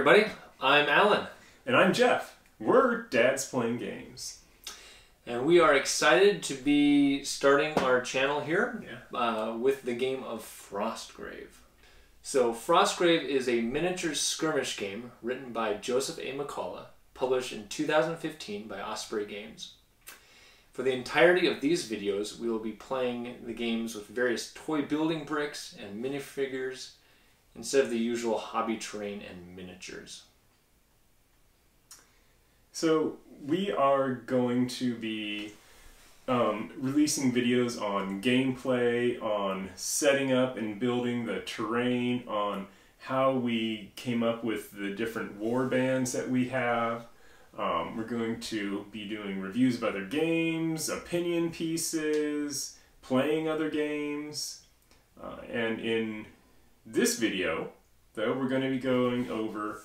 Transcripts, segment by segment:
everybody, I'm Alan. And I'm Jeff. We're Dads Playing Games. And we are excited to be starting our channel here with the game of Frostgrave. So Frostgrave is a miniature skirmish game written by Joseph A. McCullough, published in 2015 by Osprey Games. For the entirety of these videos, we will be playing the games with various toy building bricks and minifigures instead of the usual hobby terrain and miniatures. So we are going to be releasing videos on gameplay, on setting up and building the terrain, on how we came up with the different war bands that we have. We're going to be doing reviews of other games, opinion pieces, playing other games, and in this video, though, we're going to be going over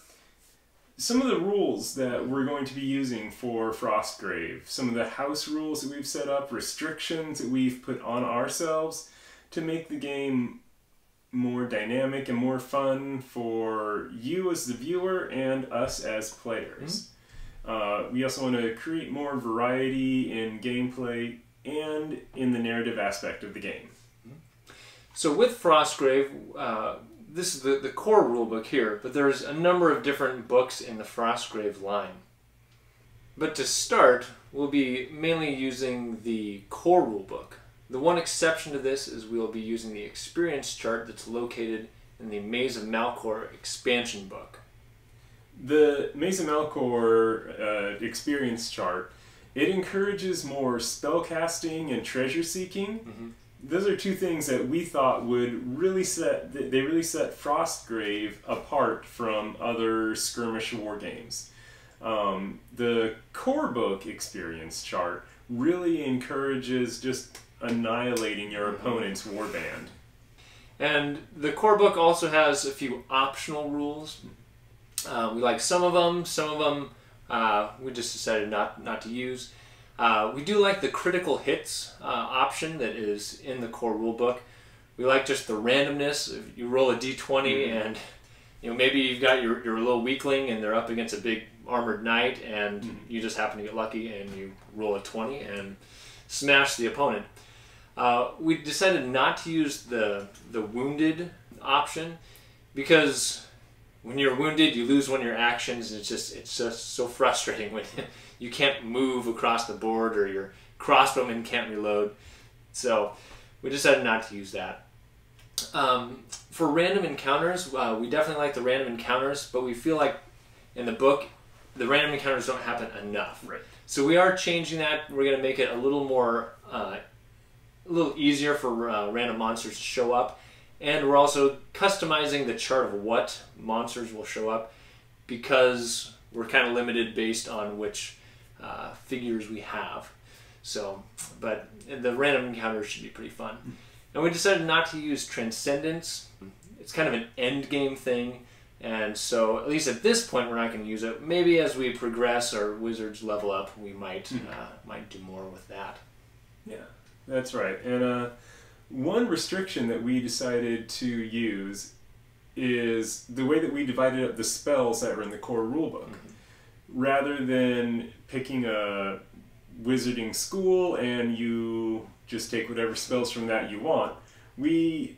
some of the rules that we're going to be using for Frostgrave, some of the house rules that we've set up, restrictions that we've put on ourselves to make the game more dynamic and more fun for you as the viewer and us as players. We also want to create more variety in gameplay and in the narrative aspect of the game. So with Frostgrave, this is the core rulebook here, but there's a number of different books in the Frostgrave line. But to start, we'll be mainly using the core rulebook. The one exception to this is we'll be using the experience chart that's located in the Maze of Malcor expansion book. The Maze of Malcor experience chart, it encourages more spellcasting and treasure seeking. Those are two things that we thought would really set Frostgrave apart from other skirmish war games. The core book experience chart really encourages just annihilating your opponent's warband. And the core book also has a few optional rules. We like some of them we just decided not to use. We do like the critical hits option that is in the core rulebook. We like just the randomness. If you roll a d20 and maybe you've got your little weakling and they're up against a big armored knight and you just happen to get lucky and you roll a 20 and smash the opponent. We decided not to use the wounded option because when you're wounded, you lose one of your actions, and it's just so frustrating when you can't move across the board or your crossbowman can't reload. So we decided not to use that. For random encounters, we definitely like the random encounters, but we feel like in the book, the random encounters don't happen enough. Right. So we are changing that. We're going to make it a little more, a little easier for random monsters to show up. And we're also customizing the chart of what monsters will show up because we're kind of limited based on which figures we have. So, but the random encounters should be pretty fun. And we decided not to use Transcendence. It's kind of an end game thing. And so, at least at this point, we're not going to use it. Maybe as we progress or wizards level up, we might do more with that. Yeah, that's right. And one restriction that we decided to use is the way that we divided up the spells that were in the core rulebook. Rather than picking a wizarding school and you just take whatever spells from that you want, we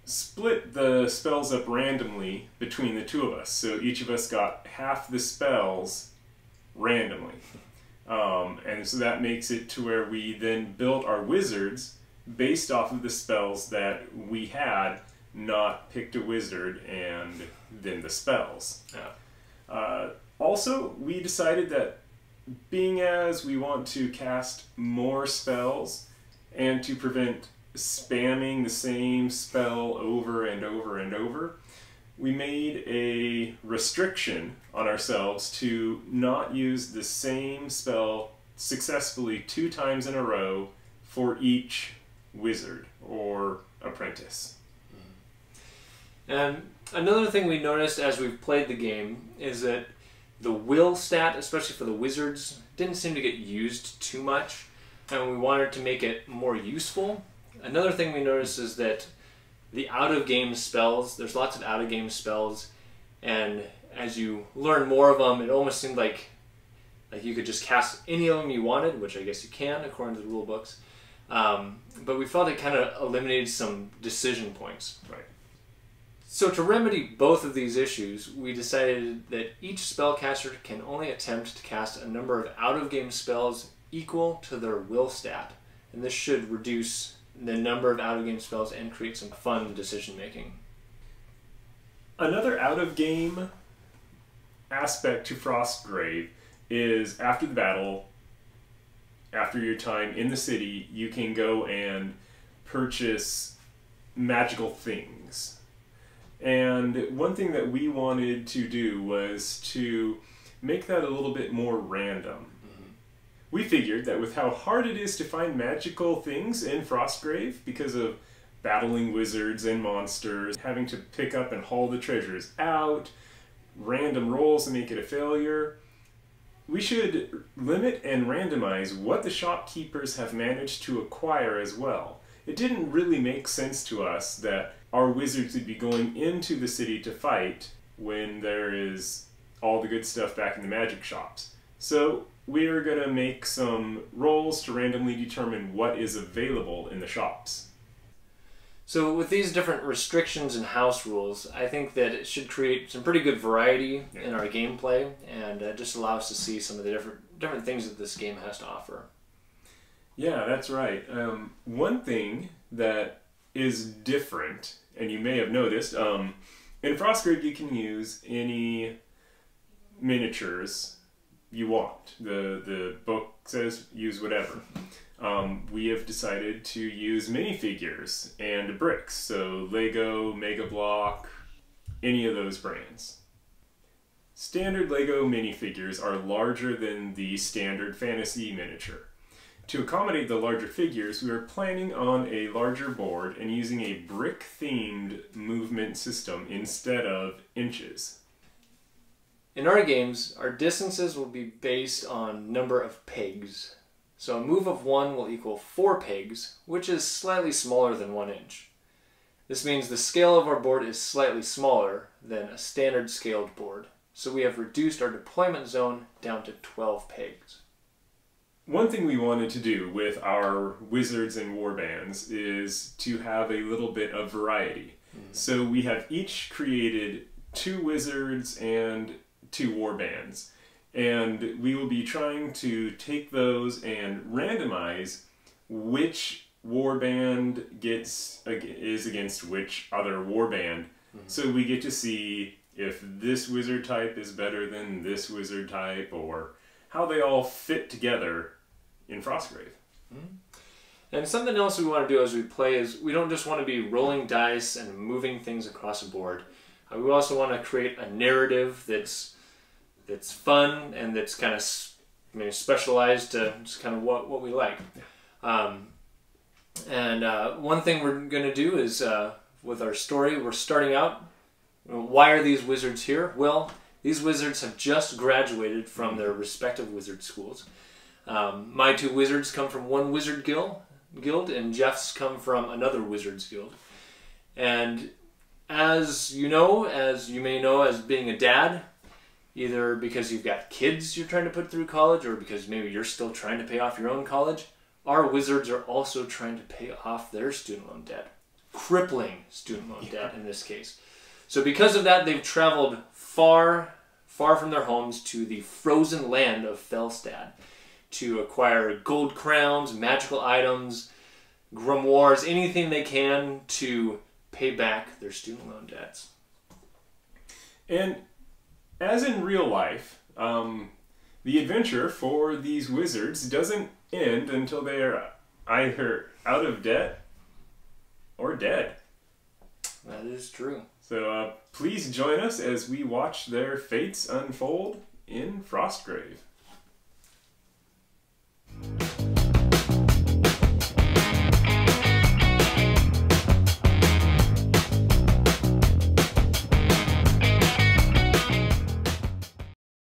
split the spells up randomly between the two of us. So each of us got half the spells randomly. And so that makes it to where we then built our wizards based off of the spells that we had, not picked a wizard and then the spells. Also, we decided that being as we want to cast more spells and to prevent spamming the same spell over and over and over, we made a restriction on ourselves to not use the same spell successfully 2 times in a row for each wizard or apprentice. And another thing we noticed as we've played the game is that the will stat, especially for the wizards, didn't seem to get used too much, and we wanted to make it more useful. Another thing we noticed is that the out-of-game spells, there's lots of out-of-game spells, and as you learn more of them, it almost seemed like you could just cast any of them you wanted, which I guess you can according to the rule books. But we felt it kind of eliminated some decision points. Right. So to remedy both of these issues, we decided that each spellcaster can only attempt to cast a number of out-of-game spells equal to their will stat. And this should reduce the number of out-of-game spells and create some fun decision-making. Another out-of-game aspect to Frostgrave is after the battle, after your time in the city, you can go and purchase magical things. And one thing that we wanted to do was to make that a little bit more random. We figured that with how hard it is to find magical things in Frostgrave because of battling wizards and monsters, having to pick up and haul the treasures out, random rolls to make it a failure, we should limit and randomize what the shopkeepers have managed to acquire as well. It didn't really make sense to us that our wizards would be going into the city to fight when there is all the good stuff back in the magic shops. So we're going to make some rolls to randomly determine what is available in the shops. So with these different restrictions and house rules, I think that it should create some pretty good variety in our gameplay, and just allow us to see some of the different things that this game has to offer. Yeah, that's right. One thing that is different, and you may have noticed, in Frostgrave you can use any miniatures you want. The book says use whatever. We have decided to use minifigures and bricks, so Lego, Mega Block, any of those brands. Standard Lego minifigures are larger than the standard fantasy miniature. To accommodate the larger figures, we are planning on a larger board and using a brick-themed movement system instead of inches. In our games, our distances will be based on number of pegs. So a move of 1 will equal 4 pegs, which is slightly smaller than 1 inch. This means the scale of our board is slightly smaller than a standard scaled board. So we have reduced our deployment zone down to 12 pegs. One thing we wanted to do with our wizards and warbands is to have a little bit of variety. So we have each created 2 wizards and 2 warbands. And we will be trying to take those and randomize which warband is against which other warband. So we get to see if this wizard type is better than this wizard type, or how they all fit together in Frostgrave. And something else we want to do as we play is we don't just want to be rolling dice and moving things across a board. We also want to create a narrative that's fun and that's kind of maybe specialized to just kind of what we like. One thing we're going to do is with our story, we're starting out. Why are these wizards here? Well, these wizards have just graduated from their respective wizard schools. My 2 wizards come from one wizard guild, and Jeff's come from another wizard's guild. And as you may know, as being a dad, either because you've got kids you're trying to put through college, or because maybe you're still trying to pay off your own college, our wizards are also trying to pay off their student loan debt. Crippling student loan debt in this case. So because of that, they've traveled far from their homes to the frozen land of Felstad to acquire gold crowns, magical items, grimoires, anything they can to pay back their student loan debts. And as in real life, the adventure for these wizards doesn't end until they are either out of debt or dead. That is true. So please join us as we watch their fates unfold in Frostgrave.